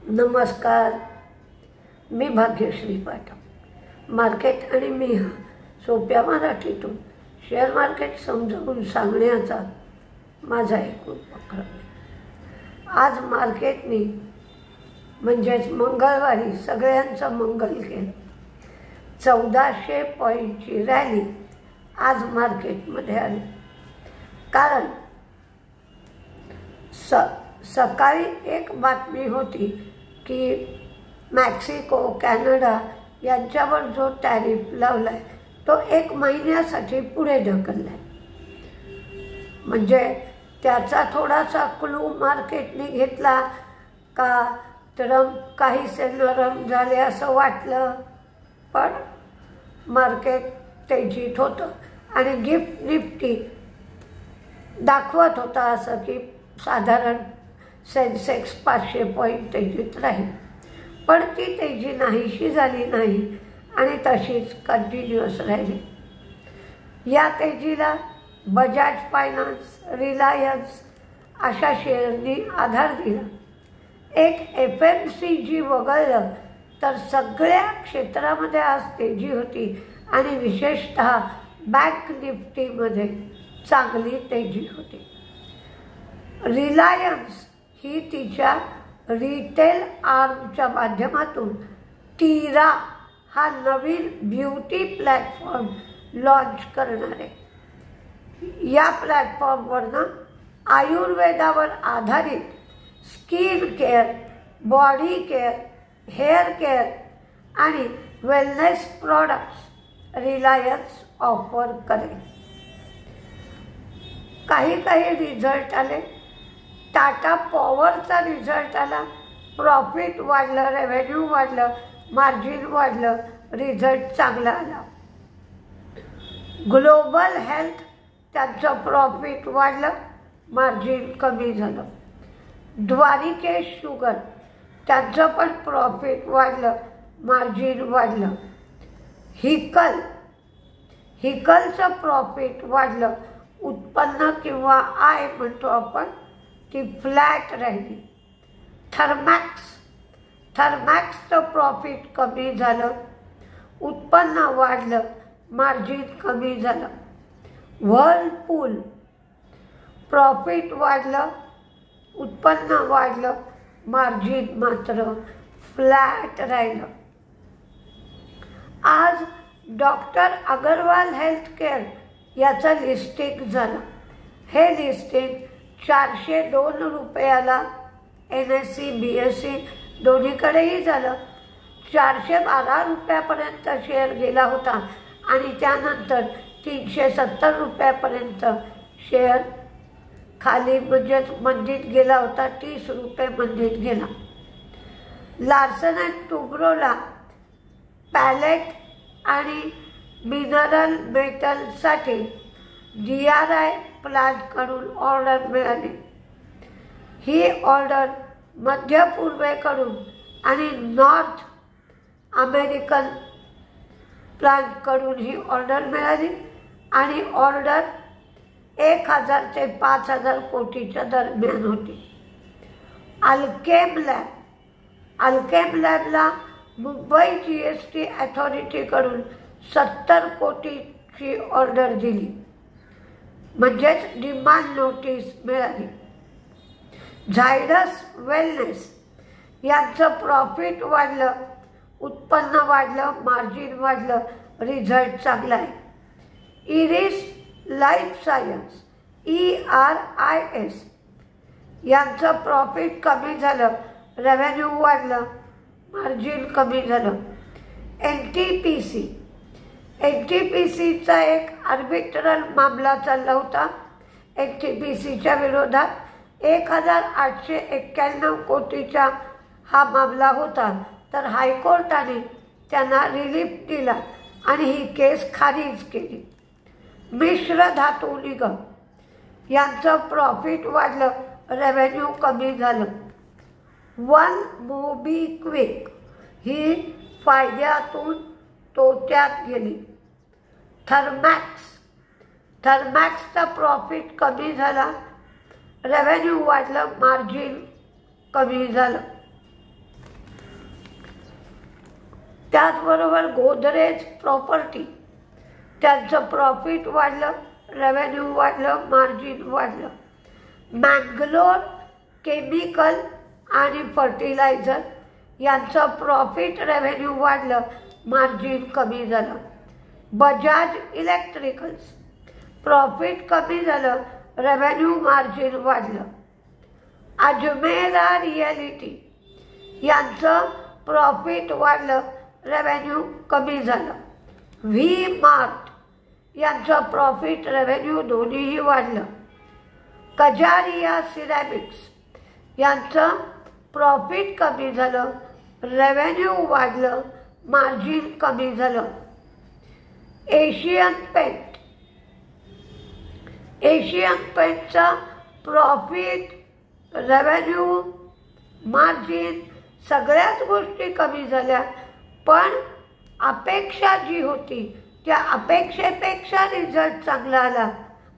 नमस्कार, मी भाग्यश्री पाठक. मार्केट आणि मी हा सोप्या मराठीतून शेअर मार्केट समजावून सांगण्याचा माझा एक उपक्रम आहे. आज मार्केटने म्हणजेच मंगळवारी सगळ्यांचं मंगल केलं. 1400 पॉईंटची रॅली आज मार्केटमध्ये आली. कारण सकाळी एक बातमी होती की मेक्सिको, कॅनडा यांच्यावर जो टॅरिफ लावला आहे तो 1 महिन्यासाठी पुढे ढकलला आहे. म्हणजे त्याचा थोडासा क्लू मार्केटने घेतला का ट्रम्प काहीसे नरम झाले असं वाटलं, पण मार्केट तेजीत होतं आणि गिफ्ट निफ्टी दाखवत होता असं की साधारण सेन्सेक्स 500 पॉईंट तेजीत राहील. पण ती तेजी नाहीशी झाली नाही आणि तशीच कंटिन्युअस राहिली. या तेजीला बजाज फायनान्स, रिलायन्स अशा शेअरनी आधार दिला. एक FMCG वगळलं तर सगळ्या क्षेत्रामध्ये आज तेजी होती आणि विशेषतः बँक निफ्टीमध्ये चांगली तेजी होती. रिलायन्स ही तिच्या रिटेल आर्मच्या माध्यमातून टीरा हा नवीन ब्युटी प्लॅटफॉर्म लॉन्च करणार आहे. या प्लॅटफॉर्मवरनं आयुर्वेदावर आधारित skin care, body care, hair care आणि वेलनेस प्रॉडक्ट्स रिलायन्स ऑफर करेल. काही रिझल्ट आले. टाटा पॉवरचा रिझल्ट आला. प्रॉफिट वाढलं, रेव्हेन्यू वाढलं, मार्जिन वाढलं, रिझल्ट चांगला आला. ग्लोबल हेल्थ त्यांचं प्रॉफिट वाढलं, मार्जिन कमी झालं. द्वारिकेश शुगर त्यांचं पण प्रॉफिट वाढलं, मार्जिन वाढलं. हिकलचं प्रॉफिट वाढलं, उत्पन्न किंवा आय म्हणतो आपण ती फ्लॅट राहिली. थर्मॅक्सचं प्रॉफिट कमी झालं, उत्पन्न वाढलं, मार्जिन कमी झालं. व्हर्लपूल प्रॉफिट वाढलं, उत्पन्न वाढलं, मार्जिन मात्र फ्लॅट राहिलं. आज डॉक्टर अगरवाल हेल्थकेअर याचं लिस्टिंग झालं. हे लिस्टिंग 402 रुपयाला NSE, BSE दोन्हीकडेही झालं. 412 रुपयापर्यंत शेअर गेला होता आणि त्यानंतर 370 रुपयापर्यंत शेअर खाली म्हणजेच मंदीत गेला होता. 30 रुपये मंदीत गेला. लार्सन अँड टुब्रोला पॅलेट आणि मिनरल मेटलसाठी DRI प्लांटकडून ऑर्डर मिळाली. ही ऑर्डर मध्य पूर्वेकडून आणि नॉर्थ अमेरिकन प्लांटकडून ही ऑर्डर मिळाली आणि ऑर्डर 1000 ते 5000 कोटीच्या दरम्यान होती. अल्केम लॅबला मुंबई GST अथॉरिटीकडून 70 कोटीची ऑर्डर दिली, म्हणजेच डिमांड नोटीस मिळाली. झायडस वेलनेस यांचं प्रॉफिट वाढलं, उत्पन्न वाढलं, मार्जिन वाढलं, रिझल्ट चांगला आहे. इरिस लाईफ सायन्स ERIS यांचं प्रॉफिट कमी झालं, रेव्हेन्यू वाढलं, मार्जिन कमी झालं. NTPCचा एक आर्बिट्रल मामला चालला होता. NTPCच्या विरोधात 1891 कोटीचा हा मामला होता. तर हायकोर्टाने त्यांना रिलीफ दिला आणि ही केस खारिज केली. मिश्र धातू निगम यांचं प्रॉफिट वाढलं, रेव्हेन्यू कमी झालं. वन मोबिक्विक ही फायद्यातून तोट्यात गेली. थर्मॅक्सचा प्रॉफिट कमी झाला, रेव्हेन्यू वाढलं, मार्जिन कमी झालं. त्याचबरोबर गोदरेज प्रॉपर्टी, त्यांचं प्रॉफिट वाढलं, रेव्हेन्यू वाढलं, मार्जिन वाढलं. मँगलोर केमिकल आणि फर्टिलायझर यांचं प्रॉफिट रेव्हेन्यू वाढलं, मार्जिन कमी झालं. बजाज इलेक्ट्रिकल्स प्रॉफिट कमी झालं, रेव्हेन्यू मार्जिन वाढलं. अजमेरा रिॲलिटी यांचं प्रॉफिट वाढलं, रेव्हेन्यू कमी झालं. व्ही मार्ट यांचं प्रॉफिट रेव्हेन्यू दोन्हीही वाढलं. कजारिया सिरॅमिक्स यांचं प्रॉफिट कमी झालं, रेव्हेन्यू वाढलं, मार्जिन कमी झालं. एशियन पेंटचा प्रॉफिट, रेव्हेन्यू, मार्जिन सगळ्याच गोष्टी कमी झाल्या, पण अपेक्षा जी होती त्या अपेक्षेपेक्षा रिझल्ट चांगला आला.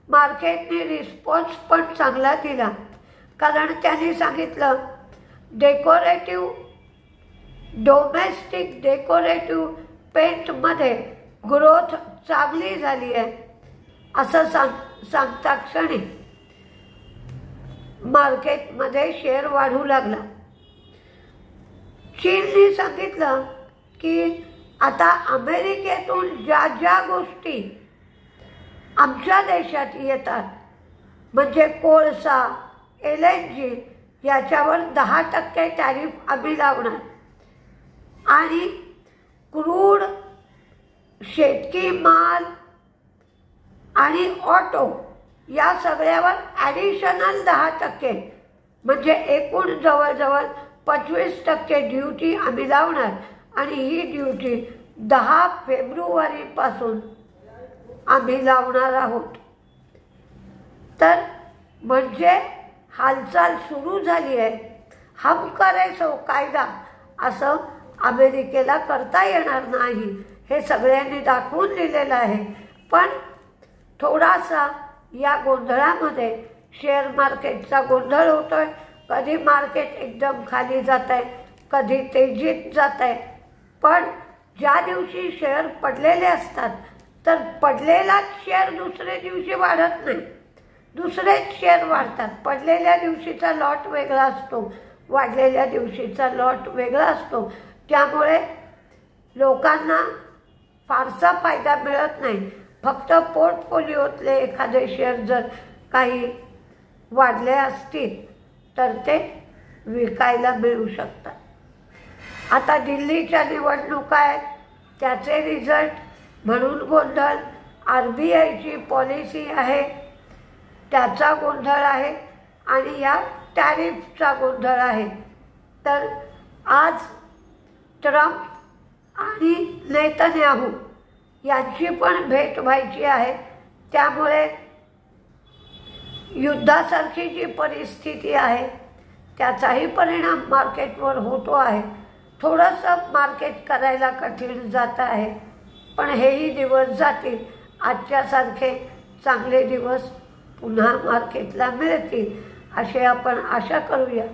मार्केटने रिस्पॉन्स पण चांगला दिला, कारण त्यांनी सांगितलं डोमेस्टिक डेकोरेटिव्ह पेंटमध्ये ग्रोथ चांगली झाली आहे असं सांगता क्षणी मार्केटमध्ये शेअर वाढू लागला. चीनने सांगितलं की आता अमेरिकेतून ज्या ज्या गोष्टी आमच्या देशात येतात, म्हणजे कोळसा, LNG याच्यावर 10% टॅरिफ आम्ही लावणार आणि क्रूड, शेतकी माल आणि ऑटो या सगळ्यावर ॲडिशनल 10%, म्हणजे एकूण जवळजवळ 25% ड्युटी आम्ही लावणार आणि ही ड्युटी 10 फेब्रुवारीपासून आम्ही लावणार आहोत. तर म्हणजे हालचाल सुरू झाली आहे. हम करे सो कायदा असं अमेरिकेला करता येणार नाही हे सगळ्यांनी दाखवून दिलेलं आहे. पण थोडासा या गोंधळामध्ये शेअर मार्केटचा गोंधळ होतोय. कधी मार्केट एकदम खाली जात आहे, कधी तेजीत जात आहे. पण ज्या दिवशी शेअर पडलेले असतात तर पडलेलाच शेअर दुसऱ्या दिवशी वाढत नाही, दुसरेच शेअर वाढतात. पडलेल्या दिवशीचा लॉट वेगळा असतो, वाढलेल्या दिवशीचा लॉट वेगळा असतो. त्यामुळे लोकांना फारसा फायदा मिळत नाही. फक्त पोर्टफोलिओतले एखादे शेअर जर काही वाढले असतील तर ते विकायला मिळू शकतात. आता दिल्लीच्या निवडणुका आहेत, त्याचे रिझल्ट म्हणून गोंधळ. RBIची पॉलिसी आहे त्याचा गोंधळ आहे आणि या टॅरिफचा गोंधळ आहे. तर आज ट्रम्प आणि नेतन्याहू यांची पण भेट व्हायची आहे. त्यामुळे युद्धासारखी जी परिस्थिती आहे त्याचाही परिणाम मार्केटवर होतो आहे. थोडंसं मार्केट करायला कठीण जात आहे, पण हेही दिवस जातील. आजच्यासारखे चांगले दिवस पुन्हा मार्केटला मिळतील असे आपण आशा करूया.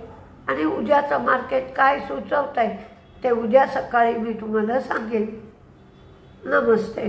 आणि उद्याचं मार्केट काय सुचवत आहे ते उद्या सकाळी मी तुम्हाला सांगेन. नमस्ते.